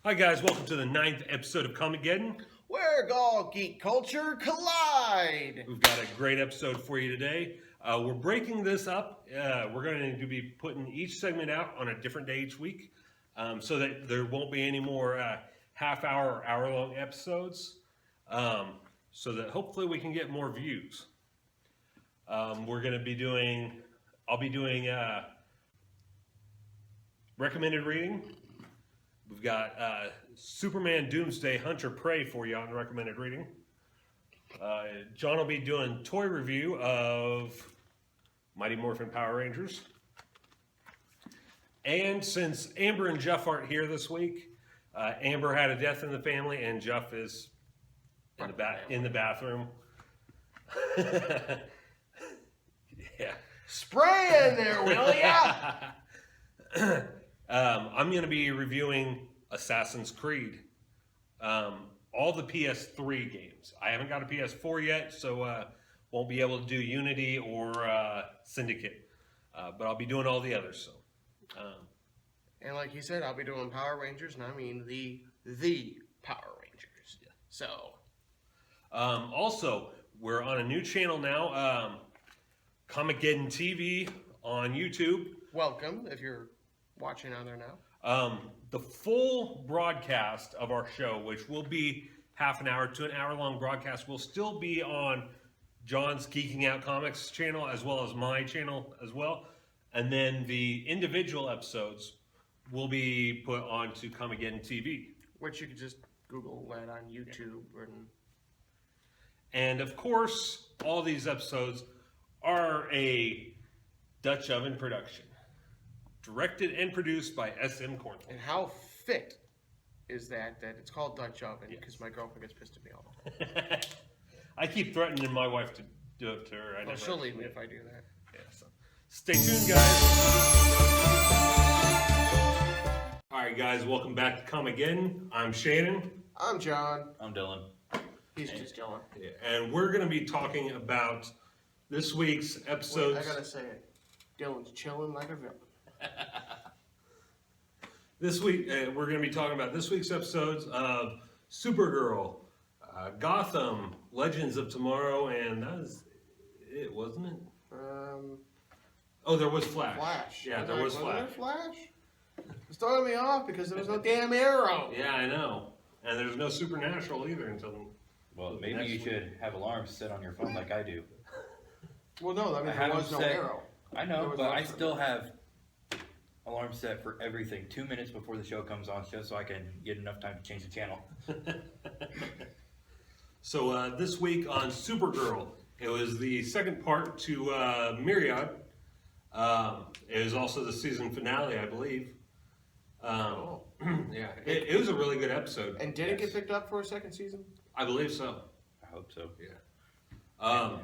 Hi guys, welcome to the 9th episode of Comicgeddon. Where all geek culture collide. We've got a great episode for you today. We're breaking this up. We're going to be putting each segment out on a different day each week, so that there won't be any more half-hour or hour-long episodes, so that hopefully we can get more views. I'll be doing recommended reading. We've got Superman Doomsday Hunter Prey for you on recommended reading. John will be doing toy review of Mighty Morphin Power Rangers. And since Amber and Jeff aren't here this week, Amber had a death in the family and Jeff is in the bathroom. Yeah. Spray in there, will ya? I'm going to be reviewing Assassin's Creed, all the PS3 games. I haven't got a PS4 yet, so won't be able to do Unity or Syndicate, but I'll be doing all the others. So, and like he said, I'll be doing Power Rangers, and I mean the Power Rangers. Yeah. So, also, we're on a new channel now, Comicgeddon TV on YouTube. welcome if you're watching on there now. The full broadcast of our show, which will be half an hour to an hour long broadcast, will still be on John's Geeking Out Comics channel as well as my channel as well. And then the individual episodes will be put onto Comicgeddon TV. Which you could just Google that on YouTube. And of course, all these episodes are a Dutch Oven production. Directed and produced by S.M. Cornwall. And how fit is that it's called Dutch Oven? Because my girlfriend gets pissed at me all the time. I keep threatening my wife to do it to her. She'll leave me if I do that. Yeah, so stay tuned, guys. All right, guys, welcome back to Comicgeddon. I'm Shannon. I'm John. I'm Dylan. He's just Dylan. Yeah, and we're going to be talking about this week's episodes. Wait, I gotta say it. Dylan's chilling like a villain. This week, we're going to be talking about this week's episodes of Supergirl, Gotham, Legends of Tomorrow, and that was it, wasn't it? Oh, there was Flash. Flash. Yeah, there was Flash. There Flash? It's throwing me off because there was no damn Arrow. Yeah, I know. And there's no Supernatural either until. Well, maybe you should have alarms set on your phone like I do. Well, no, I mean, there was no Arrow. I know, but I still have alarm set for everything 2 minutes before the show comes on, just so I can get enough time to change the channel. So this week on Supergirl, it was the second part to Myriad. It was also the season finale, I believe. Yeah, it was a really good episode. And did it get picked up for a second season? I believe so. I hope so. Yeah.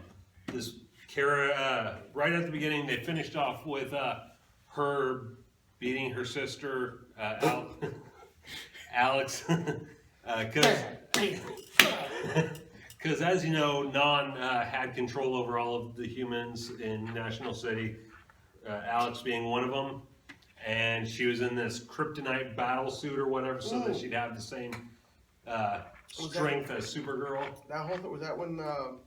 This Kara, right at the beginning, they finished off with her beating her sister, Alex, because as you know, Non had control over all of the humans in National City, Alex being one of them, and she was in this kryptonite battle suit or whatever, so that she'd have the same strength as Supergirl. Was that when the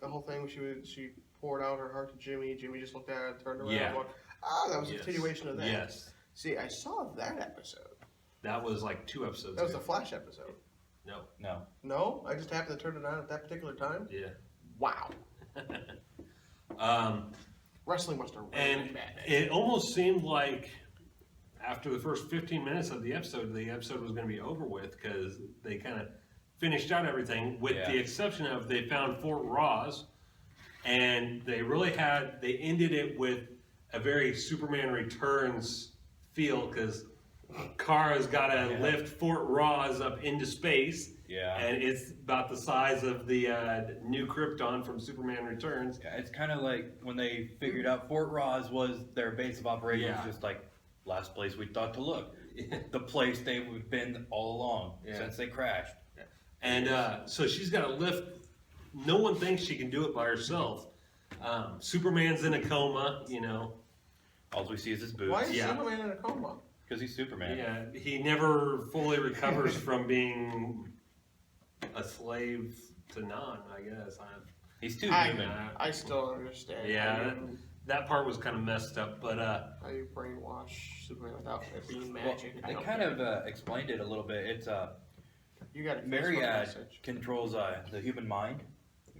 whole thing she poured out her heart to Jimmy? Jimmy just looked at her and turned around. Yeah. And walked, that was a continuation of that. Yes. See, I saw that episode. That was like 2 episodes That was ago. the Flash episode. No. No? I just happened to turn it on at that particular time? Yeah. Wow. Wrestling must have really And bad. it almost seemed like after the first 15 minutes of the episode was going to be over with, because they kind of finished out everything, with the exception of they found Fort Ross, and they ended it with a very Superman Returns feel, because Kara's got to lift Fort Ross up into space. Yeah. And it's about the size of the new Krypton from Superman Returns. Yeah, it's kind of like when they figured out Fort Ross was their base of operations, just like last place we thought to look. The place they've been all along since they crashed. And so she's got to lift. No one thinks she can do it by herself. Superman's in a coma, All we see is his boots. Why is Superman in a coma? Because he's Superman. Yeah, he never fully recovers from being a slave to none, I guess. He's too human. I still don't understand. Yeah, that part was kind of messed up, but how you brainwash Superman without it being magic? Well, they kind of explained it a little bit. It's you got a Myriad controls the human mind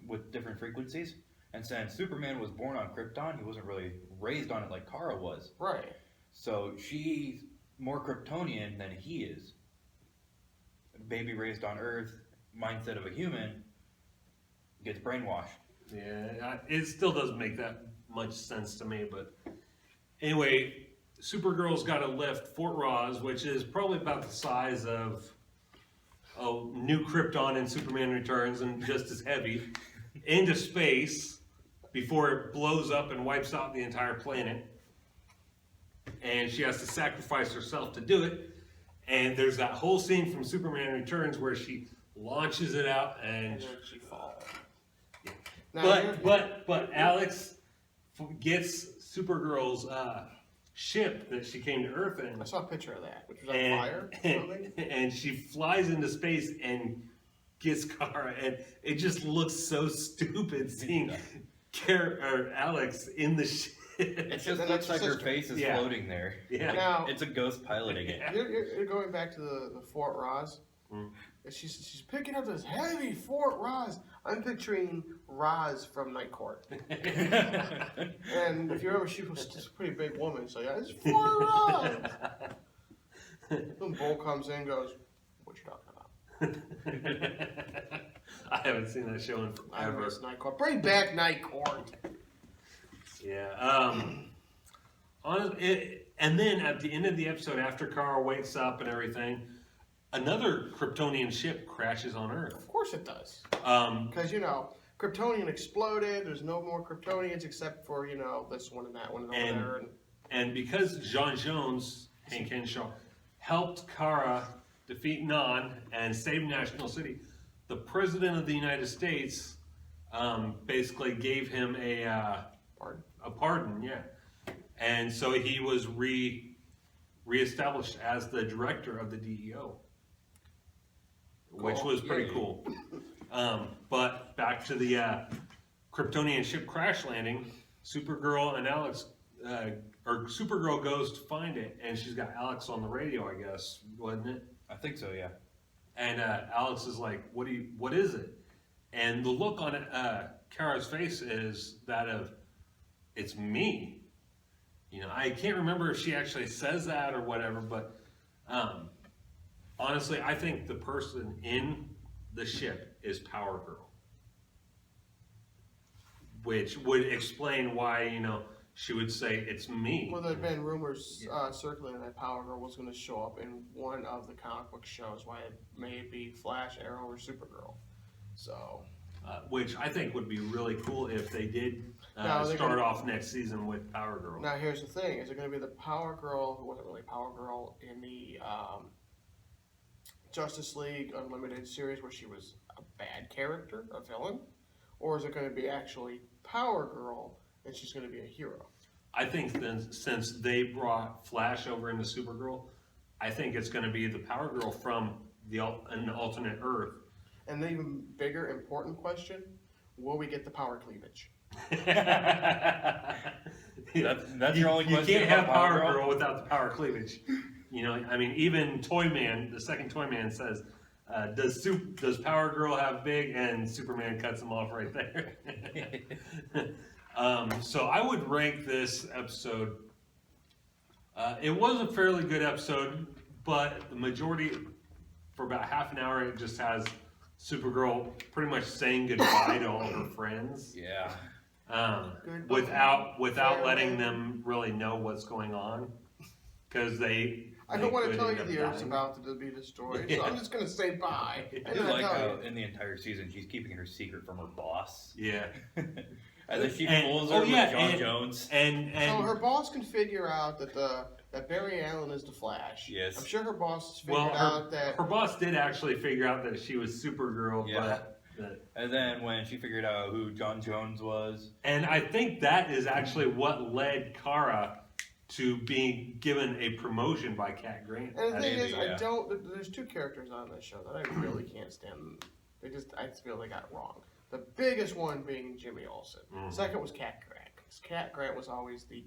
with different frequencies, and since Superman was born on Krypton, he wasn't really raised on it like Kara was. Right. So she's more Kryptonian than he is. Baby raised on Earth, mindset of a human, gets brainwashed. yeah, it still doesn't make that much sense to me. But anyway, Supergirl's got to lift Fort Ross, which is probably about the size of New Krypton in Superman Returns and just as heavy, into space before it blows up and wipes out the entire planet. And she has to sacrifice herself to do it. And there's that whole scene from Superman Returns where she launches it out and then she falls. But Alex gets Supergirl's ship that she came to Earth in. I saw a picture of that, which was on fire or something. And she flies into space and gets Kara, and it just looks so stupid seeing Alex in the ship. It just looks like her face is floating there. Yeah. Like, Now, it's a ghost piloting it. You're going back to the Fort Ross. She's picking up this heavy Fort Ross. I'm picturing Roz from Night Court. And if you remember, she was just a pretty big woman. So yeah, it's Fort Ross. Then Bull comes in and goes, "What you talking about?" I haven't seen that show in forever. Night Court. Bring back Night Court. Yeah. And then at the end of the episode, after Kara wakes up and everything, another Kryptonian ship crashes on Earth. Of course it does. Because, Kryptonian exploded. There's no more Kryptonians except for, this one and that one and over there. And because John Jones, Hank Henshaw, helped Kara defeat Non and save National City, the President of the United States basically gave him a pardon, yeah. And so he was reestablished as the director of the DEO, which was pretty cool. But back to the Kryptonian ship crash landing, Supergirl and Alex, or Supergirl goes to find it, and she's got Alex on the radio, I guess, wasn't it? I think so, yeah. And Alex is like, what is it? And the look on Kara's face is that of, it's me. I can't remember if she actually says that or whatever, but honestly, I think the person in the ship is Power Girl. Which would explain why, she would say, it's me. Well, there have been rumors circulating that Power Girl was going to show up in one of the comic book shows, why it may be Flash, Arrow, or Supergirl. So... which I think would be really cool if they did start off next season with Power Girl. Now, here's the thing. Is it going to be the Power Girl, who wasn't really Power Girl, in the Justice League Unlimited series where she was a bad character, a villain? Or is it going to be actually Power Girl and she's going to be a hero? I think then, since they brought Flash over into Supergirl, I think it's going to be the Power Girl from an alternate Earth. And the even bigger, important question, will we get the power cleavage? That's your only question. You can't have Power Girl without the power cleavage. Even Toyman, the second Toyman says, does Power Girl have big? And Superman cuts him off right there. So I would rank this episode. It was a fairly good episode, but the majority, for about half an hour, it just has Supergirl pretty much saying goodbye to all her friends. Yeah. Without letting them really know what's going on, because I don't want to tell you the Earth's about to be destroyed, so I'm just going to say bye. I do like how in the entire season she's keeping her secret from her boss. Yeah. And then she fools her with John Jones. And so her boss can figure out that Barry Allen is the Flash. Yes. I'm sure her boss has figured out that... Her boss did actually figure out that she was Supergirl, yeah. And then when she figured out who John Jones was... And I think that is actually what led Kara to being given a promotion by Cat Grant. And the thing is, yeah. there's two characters on this show that I really can't stand. I feel they got it wrong. The biggest one being Jimmy Olsen. The second was Cat Grant. Because Cat Grant was always the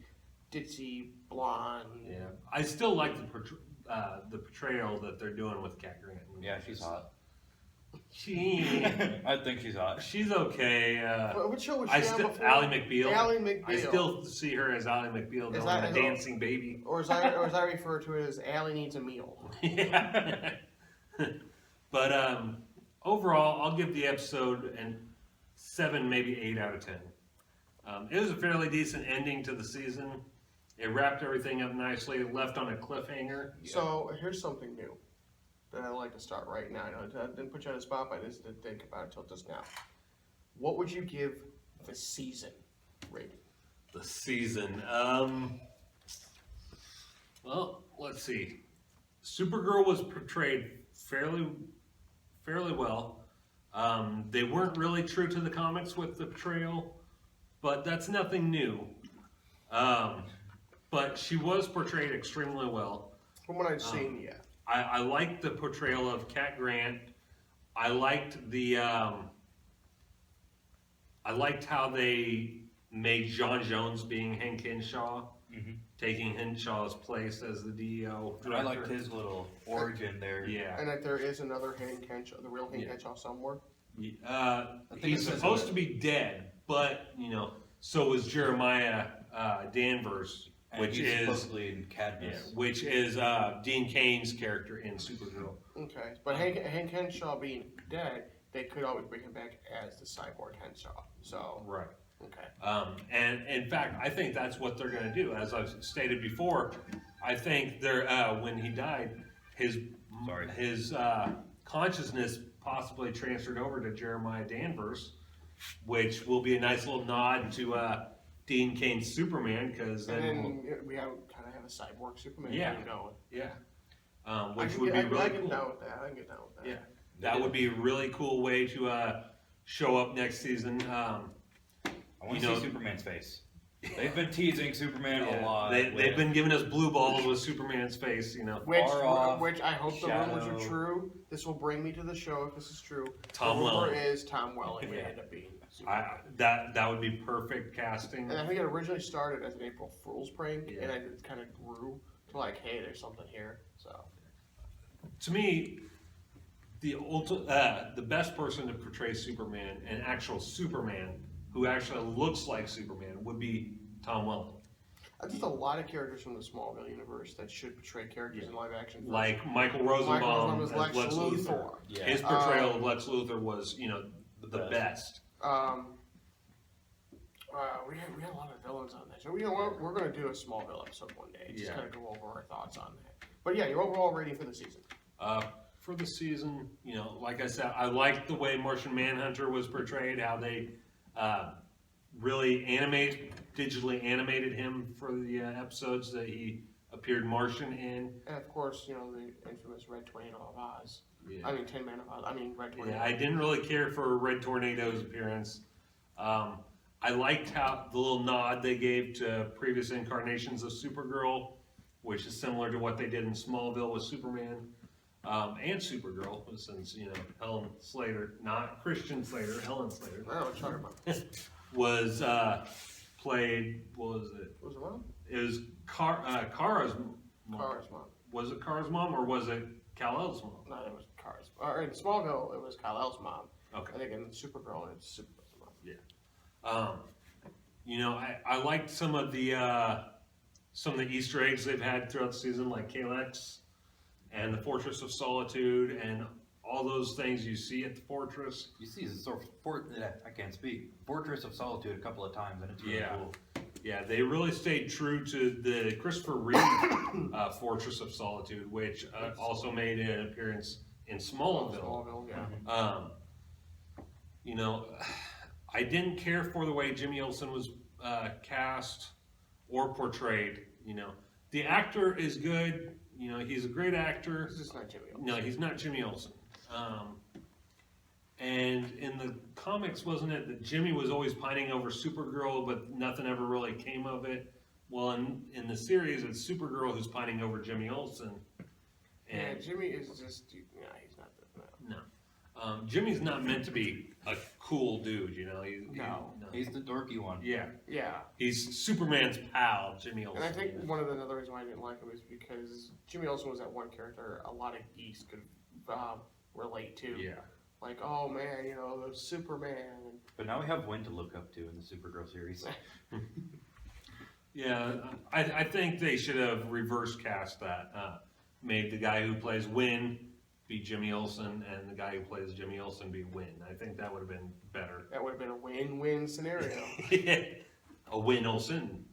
ditzy, blonde. Yeah, I still like the portrayal that they're doing with Cat Grant. Yeah, she's hot. I think she's hot. She's okay. What show was she on before? Ally McBeal. Ally McBeal. I still see her as Ally McBeal doing the dancing baby. Or as I refer to it as Ally needs a meal. Yeah. But overall, I'll give the episode a 7, maybe 8 out of 10. It was a fairly decent ending to the season. It wrapped everything up nicely, left on a cliffhanger. So here's something new that I'd like to start right now. I didn't put you on the spot, but I just didn't think about it until just now. What would you give the season rating? The season. Well, let's see. Supergirl was portrayed fairly well. They weren't really true to the comics with the portrayal, but that's nothing new. But she was portrayed extremely well. From what I've seen, yeah. I liked the portrayal of Cat Grant. I liked how they made John Jones being Hank Henshaw, taking Henshaw's place as the DEO director. I liked his little origin there. Yeah. And that there is another Hank Henshaw, the real Hank Henshaw somewhere. He's supposed to be dead, but so was Jeremiah Danvers. Which is supposedly in Cadmus. Which is Dean Cain's character in Supergirl. Okay, but Hank Henshaw being dead, they could always bring him back as the cyborg Henshaw. So right. Okay. And in fact, I think that's what they're going to do. As I've stated before, I think they're when he died, his consciousness possibly transferred over to Jeremiah Danvers, which will be a nice little nod to Dean Cain's Superman, because then we kind of have a cyborg Superman. Yeah. Going. Yeah. Which would be really cool. I can get down with that. Yeah. That would be a really cool way to show up next season. I want to see Superman's face. They've been teasing Superman a lot. They've been giving us blue balls with Superman's face, Which I hope the rumors are true. This will bring me to the show if this is true. Tom the rumor Welling. is Tom Welling may end up being Superman. That would be perfect casting. And I think it originally started as an April Fool's prank, and it kind of grew to like, hey, there's something here. So, to me, the best person to portray Superman, an actual Superman who actually looks like Superman, would be Tom Welling. There's a lot of characters from the Smallville universe that should portray characters in live action. Like Michael Rosenbaum as Lex Luthor. Yeah. His portrayal of Lex Luthor was, the best. We had a lot of villains on that show. We're going to do a Smallville episode one day. Just kind of go over our thoughts on that. But yeah, your overall rating for the season. For the season, like I said, I liked the way Martian Manhunter was portrayed, how they really digitally animated him for the episodes that he appeared Martian in. And of course, the infamous Red Tornado of Oz. Yeah. I mean, Tin Man of Oz. I mean, Red Tornado. Yeah, I didn't really care for Red Tornado's appearance. I liked how the little nod they gave to previous incarnations of Supergirl, which is similar to what they did in Smallville with Superman and Supergirl, since Helen Slater, not Christian Slater, Helen Slater. I don't know what you're talking about. Was played. What was it? Was it mom? It was Kara's mom. Kara's mom. Was it Kara's mom or was it Kal-El's mom? No, it was Kara's. Or in Smallville, it was Kal-El's mom. Okay. I think in Supergirl, it's Supergirl's mom. Yeah. I liked some of the Easter eggs they've had throughout the season, like Kalex and the Fortress of Solitude and all those things you see at the fortress. You see I can't speak. Fortress of Solitude a couple of times, and it's really cool. Yeah, they really stayed true to the Christopher Reeve Fortress of Solitude, which also made an appearance in Smallville. Smallville, yeah. I didn't care for the way Jimmy Olsen was cast or portrayed. The actor is good. He's a great actor. He's just not Jimmy Olsen. No, he's not Jimmy Olsen. And in the comics, wasn't it that Jimmy was always pining over Supergirl, but nothing ever really came of it? Well, in the series, it's Supergirl who's pining over Jimmy Olsen. And Jimmy is just, he's not that, no. Jimmy's not meant to be a cool dude, you know? He's the dorky one. Yeah. Yeah. He's Superman's pal, Jimmy Olsen. And I think one of the other reasons why I didn't like him is because Jimmy Olsen was that one character a lot of geeks could relate to. Yeah. Like, oh man, you know, the Superman. But now we have Wynn to look up to in the Supergirl series. Yeah, I think they should have reverse cast that. Made the guy who plays Wynn be Jimmy Olsen, and the guy who plays Jimmy Olsen be Wynn. I think that would have been better. That would have been a win-win scenario. A Wynn Olsen.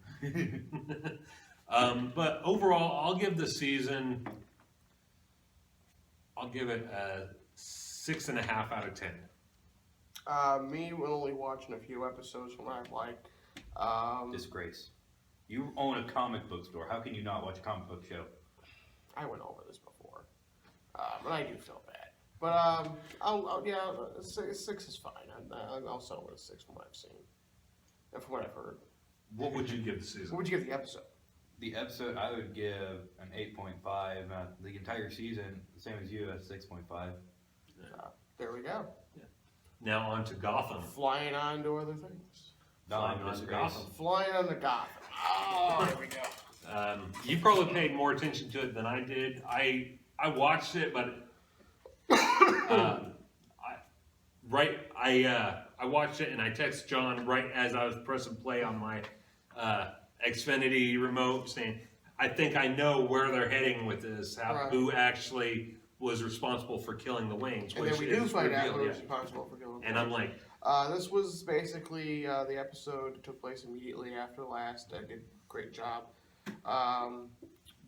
But overall, I'll give the season, I'll give it a 6.5 out of 10. Me only watching a few episodes from what I've liked. Disgrace. You own a comic book store. How can you not watch a comic book show? I went over this before, and I do feel bad. But six is fine. I'll settle with a 6 from what I've seen and from what I've heard. What would you give the season? What would you give the episode? The episode, I would give an 8.5. The entire season, the same as you, at 6.5. There we go. Yeah. Now on to Gotham. Flying on to other things. Flying on to Gotham. Flying on to Gotham. Oh, there we go. You probably paid more attention to it than I did. I watched it, but I watched it and I texted John right as I was pressing play on my Xfinity remote, saying, "I think I know where they're heading with this. Who actually was responsible for killing the Waynes?" And then we do find out who was responsible for killing the Waynes. And I'm like, this was basically the episode that took place immediately after last. I did a great job.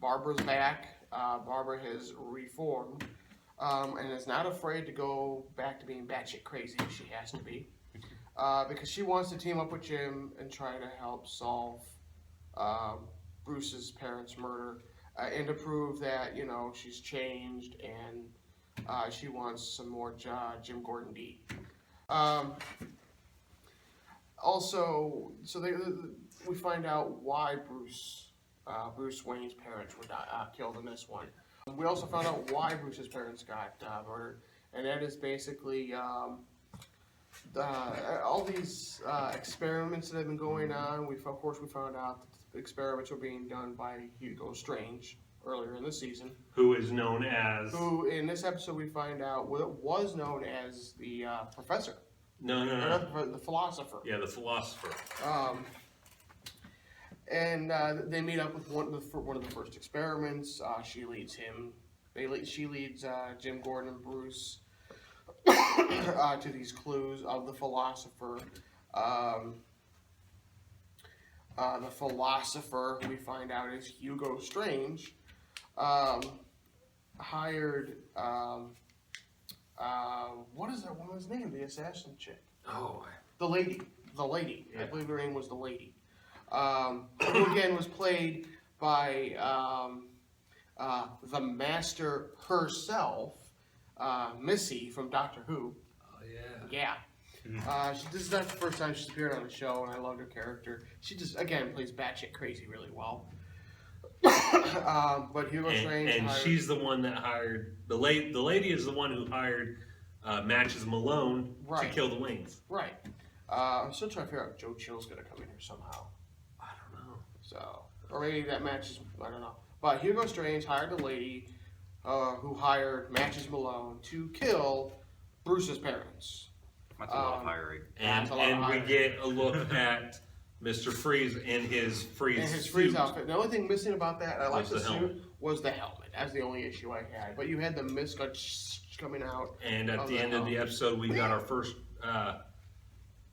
Barbara's back. Barbara has reformed and is not afraid to go back to being batshit crazy. She has to be. Because she wants to team up with Jim and try to help solve Bruce's parents' murder and to prove that, you know, she's changed and she wants some more Jim Gordon D. Also, we find out why Bruce Wayne's parents were killed in this one. We also found out why Bruce's parents got murdered, and that is basically all these experiments that have been going on. We found out that the experiments were being done by Hugo Strange earlier in the season. who is known as? Who, in this episode, we find out was known as the professor. No. The philosopher. Yeah, the philosopher. And they meet up with one of the first experiments. She leads him. She leads Jim Gordon and Bruce to these clues of the philosopher. The philosopher, we find out, is Hugo Strange. Hired. What is that woman's name? The assassin chick. Oh. The lady. Yeah. I believe her name was the lady. Who again was played by the Master herself, Missy from Doctor Who. Oh yeah. Yeah. This is not the first time she's appeared on the show, and I love her character. She just again plays batshit crazy really well. But Hugo Strange and she's the one that hired the lady is the one who hired Matches Malone to kill the Waynes. Right. I'm still trying to figure out if Joe Chill's gonna come in here somehow. I don't know. So, or maybe that matches. I don't know. But Hugo Strange hired the lady who hired Matches Malone to kill Bruce's parents. That's a lot of hiring. And we get a look at Mr. Freeze in his Freeze outfit. The only thing missing about that, I like the suit, helmet. was the helmet. That's the only issue I had. But you had the mist coming out. And at the end of the episode, we got our first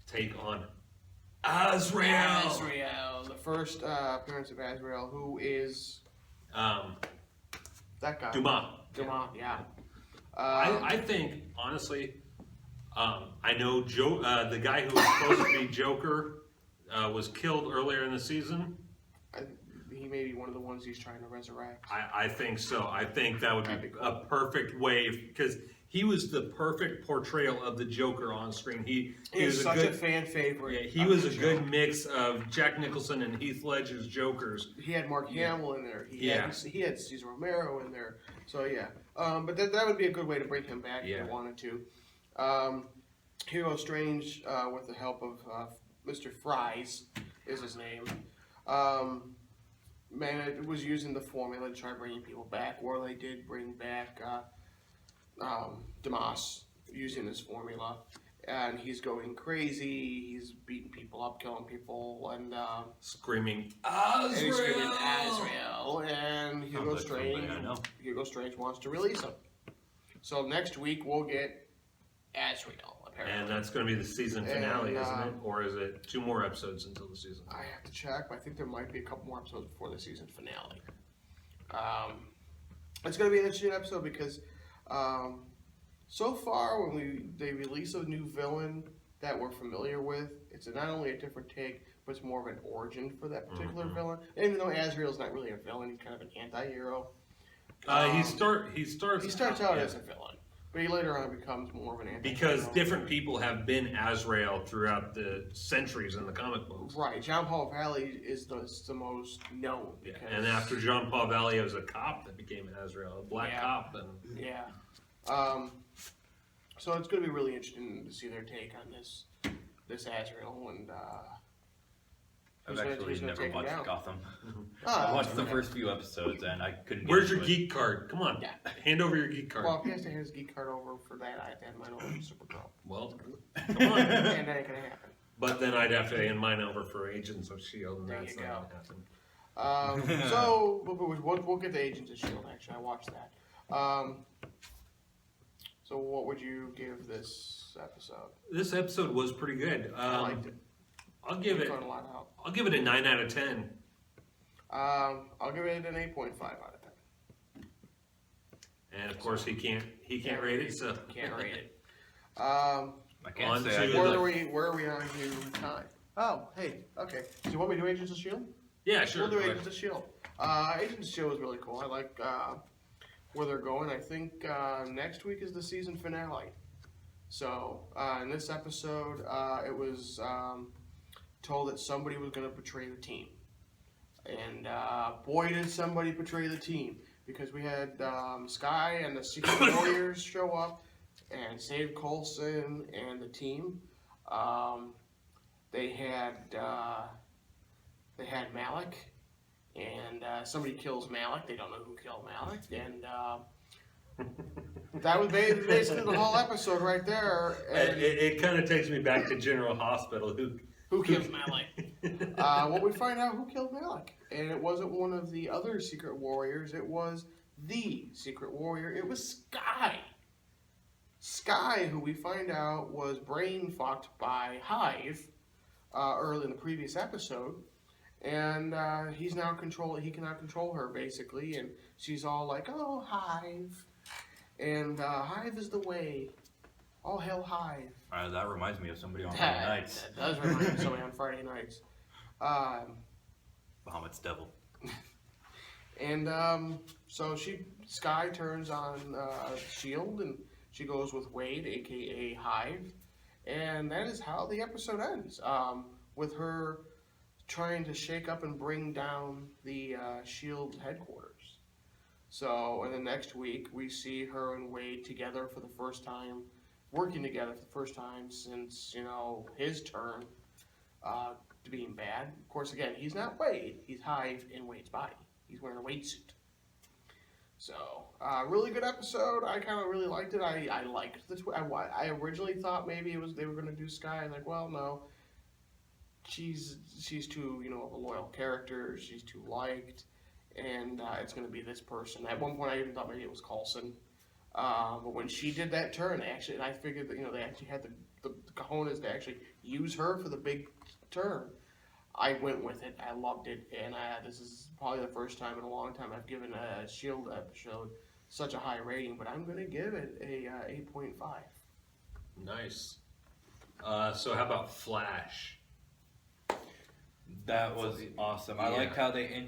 take on Azrael. The first appearance of Azrael, who is that guy. Dumas. Yeah. I think, honestly, I know the guy who was supposed to be Joker was killed earlier in the season. He may be one of the ones he's trying to resurrect. I think so. I think that would be a perfect way, because he was the perfect portrayal of the Joker on screen. He He's was such a good fan favorite. Yeah, he was a good mix of Jack Nicholson and Heath Ledger's Jokers. He had Mark Hamill in there. He had Cesar Romero in there. So yeah, but that would be a good way to bring him back if you wanted to. Hero Strange, with the help of Mr. Fries, is his name. It was using the formula to try bringing people back, or they did bring back Damas using this formula, and he's going crazy. He's beating people up, killing people, and screaming Azrael. And Hugo Strange wants to release him. So next week we'll get Azrael. Apparently. And that's going to be the season finale, isn't it? Or is it 2 more episodes until the season? I have to check, but I think there might be a couple more episodes before the season finale. It's going to be an interesting episode because so far when they release a new villain that we're familiar with, it's not only a different take, but it's more of an origin for that particular villain. And even though Azrael's not really a villain, he's kind of an anti-hero. He starts out as a villain. But he later on becomes more of an anti-hero. Because different people have been Azrael throughout the centuries in the comic books. Right. John Paul Valley is the most known. Because and after John Paul Valley, it was a cop that became Azrael, a black cop. And yeah. So it's going to be really interesting to see their take on this Azrael, and I've actually never watched Gotham. I I watched the first few episodes and I couldn't. Where's your geek card? Come on, hand over your geek card. Well, if he has to hand his geek card over for that, I have to hand mine over to Supergirl. Well, come on. And that ain't gonna happen. But then I'd have to hand mine over for Agents of S.H.I.E.L.D. and There that's you not go. gonna happen. So we'll get to Agents of S.H.I.E.L.D. Actually, I watched that. So what would you give this episode? This episode was pretty good. I liked it. I'll give it a 9 out of 10. I'll give it an 8.5 out of 10. And of course he can't rate it, so can't rate it. I can't say where are we on to time? Oh, hey, okay. Do you want me to do Agents of S.H.I.E.L.D.? Yeah, sure. We'll do Agents of S.H.I.E.L.D. Agents of S.H.I.E.L.D. is really cool. I like where they're going. I think next week is the season finale. So in this episode, it was told that somebody was going to betray the team. And boy, did somebody betray the team. Because we had Sky and the Secret Warriors show up and save Coulson and the team. They had Malik, and somebody kills Malik. They don't know who killed Malik, and that was basically the whole episode right there. And it kind of takes me back to General Hospital. Who killed Malik? Well, we find out who killed Malik, and it wasn't one of the other Secret Warriors. It was the Secret Warrior. It was Sky. Sky, who we find out was brain fucked by Hive early in the previous episode, and he cannot control her basically, and she's all like, "Oh, Hive," and Hive is the way. All hail Hive. That reminds me of somebody on Friday nights. That does remind me of somebody on Friday nights. Bahamut's devil. And so Sky turns on S.H.I.E.L.D. and she goes with Wade, aka Hive, and that is how the episode ends. With her trying to shake up and bring down the S.H.I.E.L.D. headquarters. So, and then next week we see her and Wade together for the first time, working together for the first time since, his turn to being bad. Of course, again, he's not Wade. He's Hive in Wade's body. He's wearing a Wade suit. So, really good episode. I kind of really liked it. I liked the I originally thought maybe they were going to do Sky. Like, well, no. She's too, of a loyal character. She's too liked. And it's going to be this person. At one point, I even thought maybe it was Coulson. But when she did that turn, and I figured that, they actually had the cojones to actually use her for the big turn. I went with it. I loved it. And this is probably the first time in a long time I've given a S.H.I.E.L.D. episode such a high rating, but I'm going to give it a 8.5. Nice. So how about Flash? That was awesome. I liked how they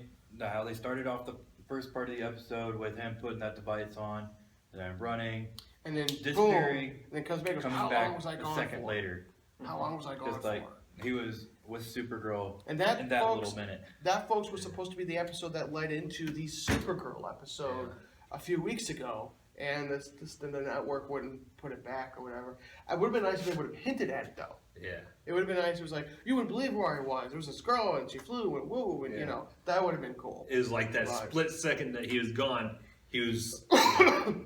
started off the first part of the episode with him putting that device on and then running. And then boom, Disappearing, and then comes back. coming How back long was I a gone second for? later. How long was I gone Just for? like he was with Supergirl And that, in that folks, little minute. that, folks, was supposed to be the episode that led into the Supergirl episode a few weeks ago. And the network wouldn't put it back or whatever. It would have been nice if they would have hinted at it, though. Yeah. It would have been nice. It was like, you wouldn't believe where I was. There was this girl, and she flew, and woo, and, you know, that would have been cool. It was like that But- split second that he was gone. He was...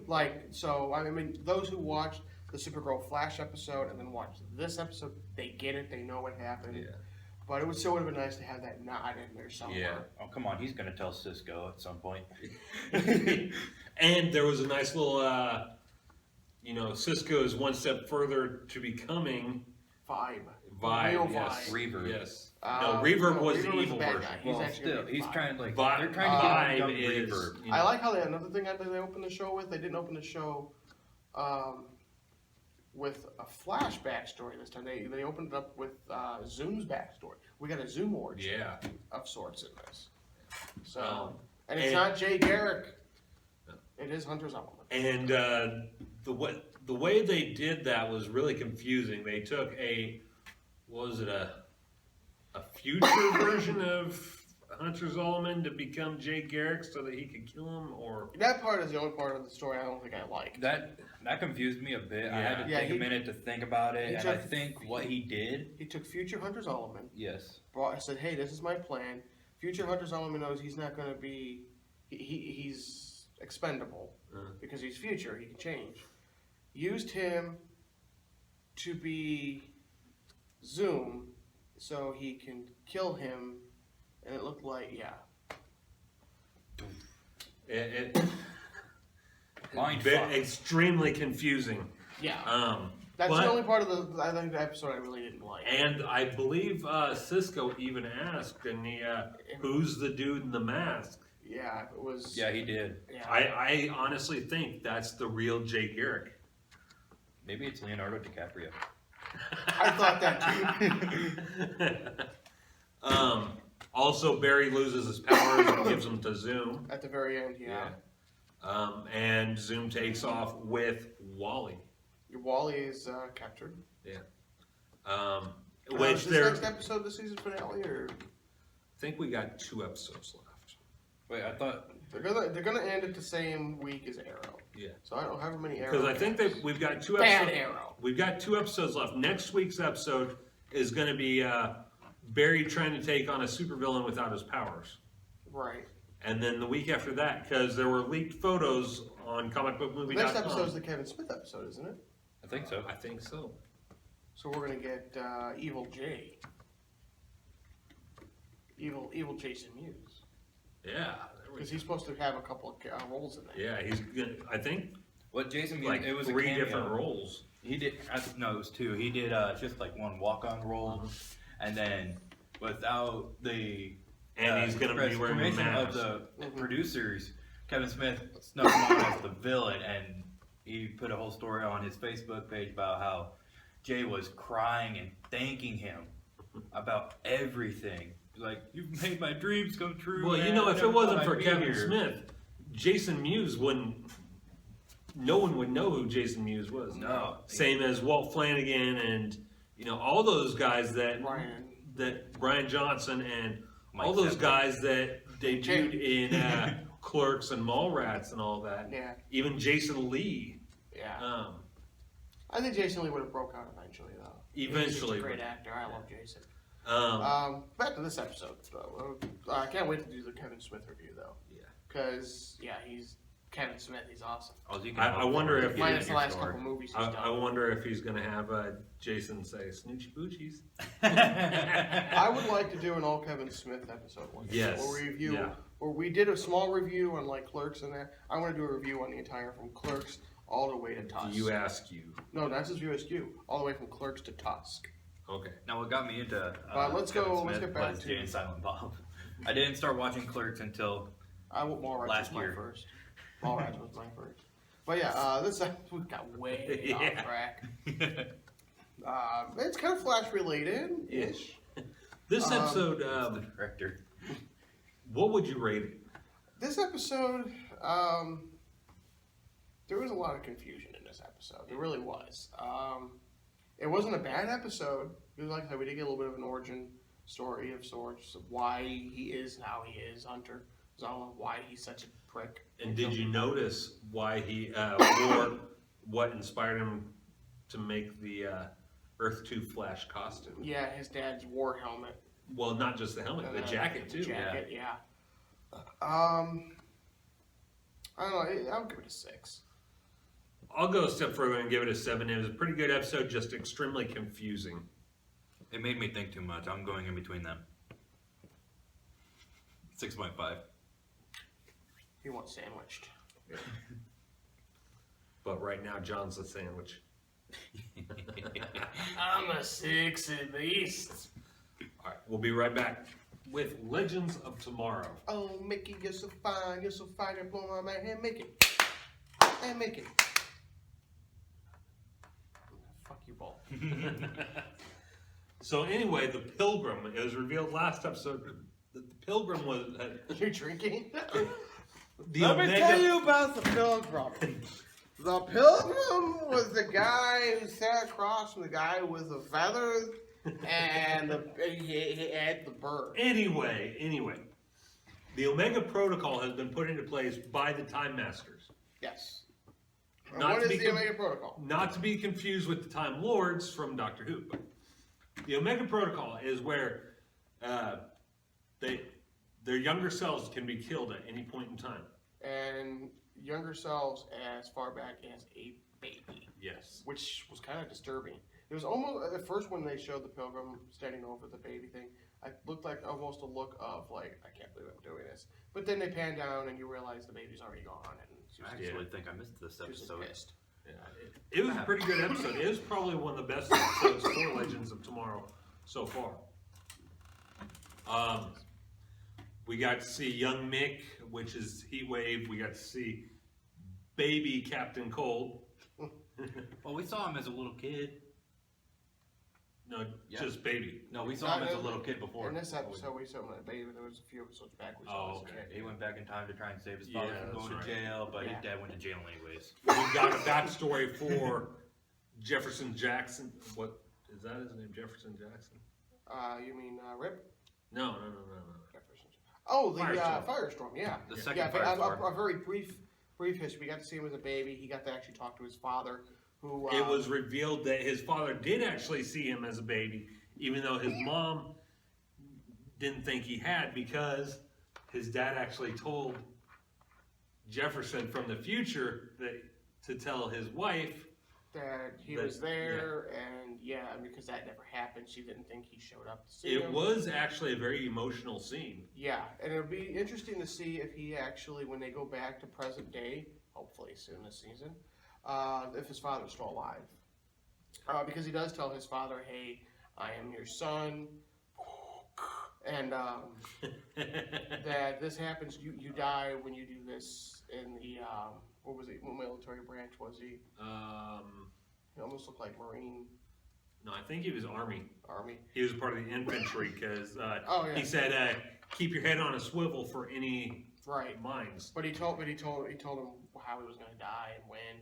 Like, so, I mean, those who watched the Supergirl Flash episode and then watched this episode, they get it. They know what happened. Yeah. But it would still would have been nice to have that nod in there somewhere. Yeah. Oh, come on, he's gonna tell Cisco at some point. And there was a nice little, you know, Cisco is one step further to becoming Vibe. Vibe. Real Yes. Vibe. Reverb. Yes. No, Reverb was the evil bad version. guy. He's Well, actually still, gonna be he's Vibe. trying like Vi- they're trying to Vibe give him is, Reverb. you know, I like how another thing that they opened the show with. They didn't open the show with a Flash backstory this time. They opened it up with Zoom's backstory. We got a Zoom origin Yeah. of sorts in this. So, And- and it's not Jay Garrick. It is Hunter Zolomon. And the way they did that was really confusing. They took what was it, a future version of Hunter Zolomon to become Jay Garrick so that he could kill him, or... That part is the only part of the story I don't think I like. That confused me a bit. I had to Yeah, take a minute to think about it, and I took- think what he did. He took future Hunter Zolomon, Yes. said, "Hey, this is my plan." Future Hunter Zolomon knows he's not going to be, he's expendable because he's future. He can change. Used him to be Zoom, so he can kill him, and it looked like Mind bit fuck. extremely confusing. That's but- the only part of the episode I really didn't like. And I believe Cisco even asked, and he, who's the dude in the mask? Yeah, it was. Yeah, he did. Yeah. I honestly think that's the real Jay Garrick. Maybe it's Leonardo DiCaprio. I thought that too. Also, Barry loses his powers and gives them to Zoom. At the very end, yeah. And Zoom takes off with Wally. Wally is captured. Yeah. Is Which this next episode the season finale, or I think we got 2 episodes left. Wait, I thought they're gonna end it the same week as Arrow? Yeah. So I don't know how many Arrow. Because I think that we've got 2 Bad episodes. Arrow. We've got 2 episodes left. Next week's episode is going to be Barry trying to take on a supervillain without his powers. Right. And then the week after that, because there were leaked photos on comicbookmovie.com. Next episode is the Kevin Smith episode, isn't it? I think so. I think so. So we're gonna get Evil Jay. Evil Jason Mewes. Yeah. There we Because go. he's supposed to have a couple of roles in there. Yeah, he's gonna, I think What Jason like it was 3 a cameo. different roles. He did. No, it was 2. He did just like one walk-on role, and then without the And he's gonna be express wearing a permission mask. of the producers. Kevin Smith snuck him on as the villain, and he put a whole story on his Facebook page about how Jay was crying and thanking him about everything. Like, you've made my dreams come true. Well, you man. know, I if never it wasn't thought for I'd be Kevin here." Smith, Jason Mewes wouldn't. No one would know who Jason Mewes was. No. Same as Walt Flanagan and all those guys that Brian Johnson and Mike all those Seppi. guys that debuted in Clerks and Mallrats and all that. Yeah. Even Jason Lee. Yeah. I think Jason Lee would have broke out eventually, though. Eventually, He's such a great but- actor. I love Jason. Um, Back to this episode, though. I can't wait to do the Kevin Smith review, though. Yeah. Because, he's Kevin Smith. He's awesome. All you can I hope wonder for if is he- getting Minus the your last sword. couple movies he's I done. wonder if he's going to have Jason say Snoochie Boochies. I would like to do an all Kevin Smith episode one. Yes. Or review, Yeah. or we did a small review on like Clerks and that. I want to do a review on the entire from Clerks all the way to Tusk. Do you ask you? No, that's just USQ. All the way from Clerks to Tusk. Okay. Now, what got me into Let's Kevin go- Smith let's get back was to- Jay and Silent Bob. I didn't start watching Clerks until Mallrats Last was my year. first. Mallrats was my first. But yeah, this we got way off track. It's kind of Flash related ish. This episode, the director. what would you rate it? This episode, there was a lot of confusion in this this episode. It really was. It wasn't a bad episode. It was like I said, we did get a little bit of an origin story of sorts of why he is how he is, Hunter. Why he's such a prick. And did you notice why he wore what inspired him to make the Earth 2 Flash costume? Yeah, his dad's war helmet. Well, not just the helmet, the jacket too. Jacket, yeah. I don't know. I'll give it a 6. I'll go a step further and give it a 7. It was a pretty good episode, just extremely confusing. It made me think too much. I'm going in between them. 6.5. He wants sandwiched. But right now, John's the sandwich. I'm a 6 at least. All right, we'll be right back with Legends of Tomorrow. Oh, Mickey, you're so fine, you're blow my mind. Hey, Mickey. Hey, Mickey. Fuck you both. So anyway, the Pilgrim, it was revealed last episode that the Pilgrim was... You're drinking? Let me tell you about the Pilgrim. The Pilgrim was the guy who sat across from the guy with the feathers and he had the bird. Anyway, the Omega Protocol has been put into place by the Time Masters. Yes. Not what is the Omega Protocol? Not to be confused with the Time Lords from Doctor Who. The Omega Protocol is where their younger selves can be killed at any point in time. And younger selves as far back as a baby. Yes. Which was kind of disturbing. It was almost, at first when they showed the Pilgrim standing over the baby thing, it looked like almost a look of like, I can't believe I'm doing this. But then they pan down and you realize the baby's already gone. And I actually think I missed this episode. Pissed. Yeah, it was a pretty good episode. It was probably one of the best episodes for Legends of Tomorrow so far. We got to see young Mick, which is Heatwave. We got to see baby Captain Cold. Well, we saw him as a little kid. No, just baby. No, we saw him as a little kid before. In this episode, we saw him as a baby. There was a few episodes back. We saw him as a kid. He went back in time to try and save his father from going to jail, but his dad went to jail anyways. We got a backstory for Jefferson Jackson. What is that? His name, Jefferson Jackson? You mean Rip? No. Jefferson. Oh, the Firestorm. Firestorm. Yeah. The second Firestorm. A very brief history. We got to see him as a baby. He got to actually talk to his father. Who, it was revealed that his father did actually see him as a baby, even though his mom didn't think he had, because his dad actually told Jefferson from the future to tell his wife that he was there, and because that never happened, she didn't think he showed up to see him. It was actually a very emotional scene. Yeah, and it'll be interesting to see if he actually, when they go back to present day, hopefully soon this season, if his father's still alive. Because he does tell his father, hey, I am your son, and that this happens, you die when you do this in the, what was he, what military branch was he? He almost looked like Marine. No, I think he was Army. Army. He was part of the infantry because he said, keep your head on a swivel for any mines. But he told him how he was going to die and when.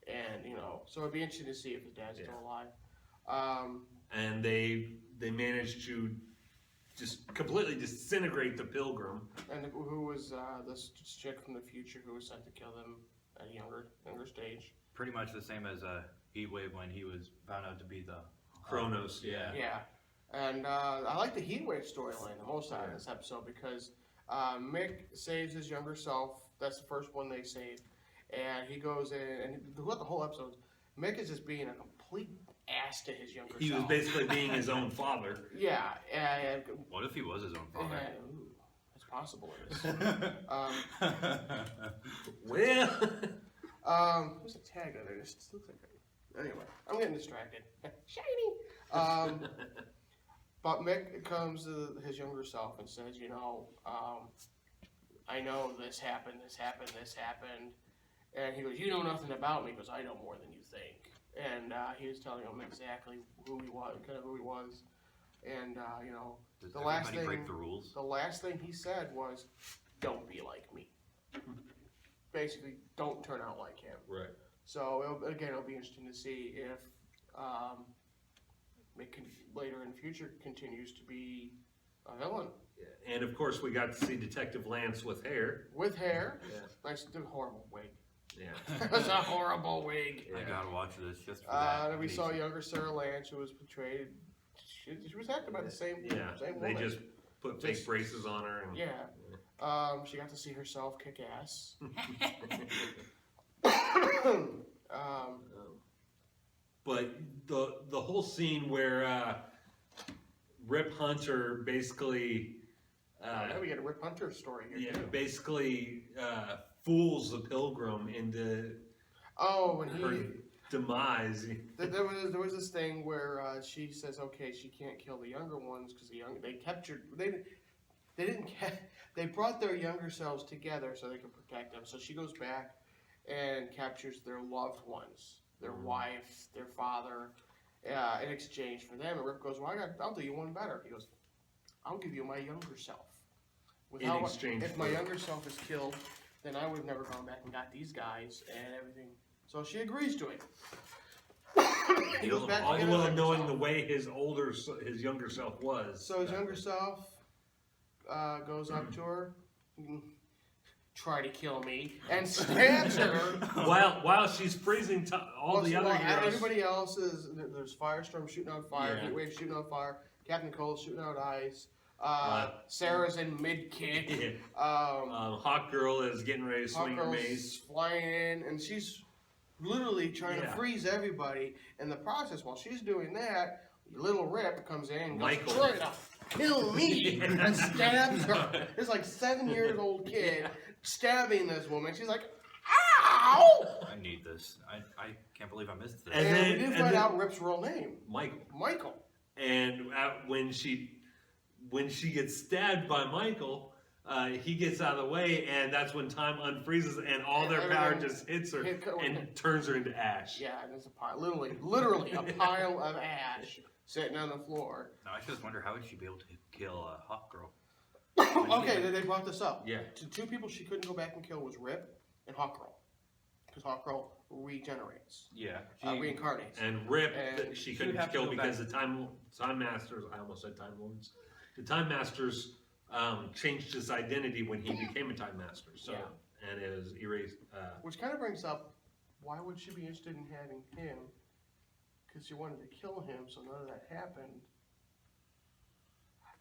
And, so it'd be interesting to see if his dad's still alive. And they managed to just completely disintegrate the Pilgrim. And who was this chick from the future who was sent to kill them at a younger stage? Pretty much the same as Heatwave when he was found out to be the Kronos. Yeah. And I like the Heatwave storyline the most out of this episode because Mick saves his younger self. That's the first one they save. And he goes in, and throughout the whole episode, Mick is just being a complete ass to his younger self. He was basically being his own father. Yeah. What if he was his own father? It's possible it is. There's a tag on there. It just looks like it. Anyway, I'm getting distracted. Shiny! But Mick comes to his younger self and says, I know this happened. And he goes, you know nothing about me. He goes, I know more than you think. And he was telling him exactly who he was. And, Does the last thing, break the rules? The last thing he said was, don't be like me. Basically, don't turn out like him. Right. So it'll be interesting to see if it can later in the future continues to be a villain. And of course, we got to see Detective Lance with hair. With hair, Yeah. nice, horrible wig. Yeah. It's a horrible wig. I gotta watch this just for that. We saw younger Sarah Lance, who was portrayed. She was acted by the same. Yeah. Same They woman. just put fake braces on her. And, Yeah. She got to see herself kick ass. But the whole scene where Rip Hunter basically Now we get a Rip Hunter story here too. basically fools the Pilgrim into When her demise. there was this thing where she says, okay, she can't kill the younger ones because they brought their younger selves together so they could protect them. So she goes back and captures their loved ones, their wife, their father, in exchange for them. And Rip goes, well, I'll do you one better. He goes, I'll give you my younger self. If my younger self is killed, then I would have never gone back and got these guys and everything. So she agrees to it. He goes back all to the while knowing the way his younger self was. So his younger self goes up to her, try to kill me, and stabs her. while she's freezing all the other heroes. Everybody else there's Firestorm shooting out fire, Heatwave shooting out fire, Captain Cold shooting out ice. Sarah's in mid kick. Hawk Girl is getting ready to swing her mace, flying in, and she's literally trying to freeze everybody. In the process, while she's doing that, little Rip comes in and goes, try to kill me, and stabs her. This like 7-year-old kid stabbing this woman. She's like, ow! I need this. I can't believe I missed this. And we didn't find out Rip's real name. Michael. And when she gets stabbed by Michael, he gets out of the way, and that's when time unfreezes, and all their power just hits her and turns her into ash. Yeah, and there's a pile, literally a pile of ash sitting on the floor. Now I just wonder how would she be able to kill Hawk Girl? Okay, they brought this up. Yeah. Two people she couldn't go back and kill was Rip and Hawk Girl, because Hawk Girl regenerates. Yeah. Reincarnates. And Rip, she couldn't kill because the Time Masters. I almost said Time Lords. The Time Masters changed his identity when he became a Time Master. So and it was erased. Which kind of brings up, why would she be interested in having him? Because she wanted to kill him, so none of that happened.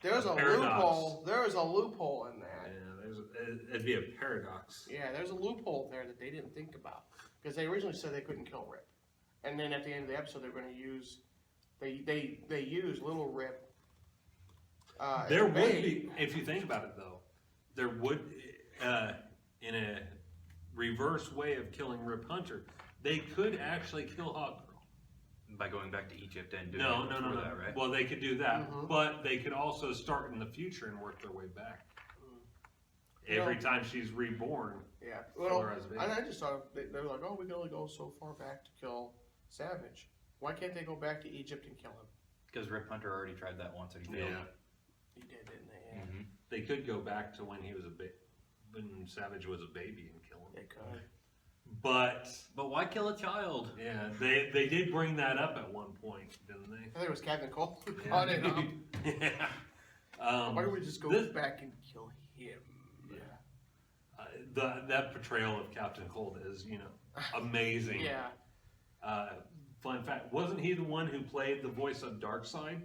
There's a loophole. There is a loophole in that. Yeah, it'd be a paradox. Yeah, there's a loophole there that they didn't think about, because they originally said they couldn't kill Rip, and then at the end of the episode they're going to use they use little Rip. There would be, if you think about it though, there would in a reverse way of killing Rip Hunter, they could actually kill Hawk Girl. By going back to Egypt and doing No. that, right? Well, they could do that, but they could also start in the future and work their way back. Every time she's reborn. Yeah. Well, I just thought they were like, oh, we can only go so far back to kill Savage. Why can't they go back to Egypt and kill him? Because Rip Hunter already tried that once and he failed. Yeah. He did, didn't they? Yeah. Mm-hmm. They could go back to when he was when Savage was a baby and kill him. They could. But why kill a child? Yeah, they did bring that up at one point, didn't they? I think it was Captain Cole who brought it up. Yeah. Why don't we just go back and kill him? Yeah. That portrayal of Captain Cold is, amazing. Yeah. Fun fact: wasn't he the one who played the voice of Darkseid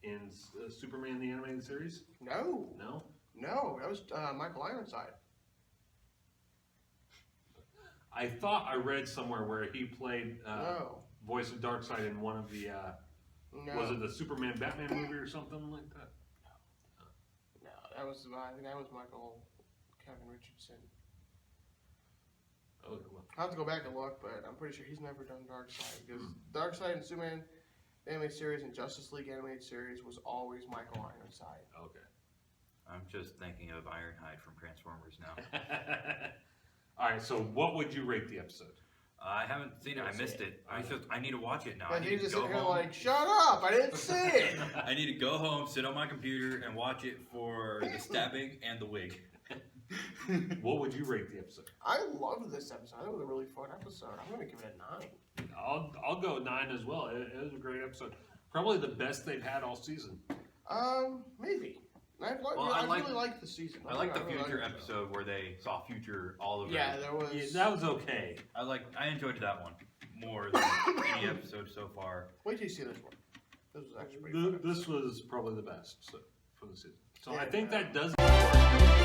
in Superman the Animated Series? No. No. No, that was Michael Ironside. I thought I read somewhere where he played voice of Darkseid in one of the was it the Superman Batman movie or something like that? No, that was I think that was Kevin Richardson. Oh, well. I'll have to go back and look, but I'm pretty sure he's never done Darkseid, because Darkseid and Superman animated series and Justice League animated series was always Michael Ironside. Okay. I'm just thinking of Ironhide from Transformers now. All right, so what would you rate the episode? I haven't seen it. I missed it. I need to watch it now. But I need you to just go sit here home. like, shut up! I didn't see it. I need to go home, sit on my computer, and watch it for the stabbing and the wig. What would you rate the episode? I loved this episode. I thought it was a really fun episode. I'm going to give it a 9. I'll go 9 as well. It was a great episode. Probably the best they've had all season. Maybe. I really liked the season. I like the really future liked episode where they saw future all over. Yeah, there was. Yeah, that was okay. I enjoyed that one more than any episode so far. Wait till you see this one. This was actually pretty fun. This was probably the best for the season. So Yeah, I think that does it.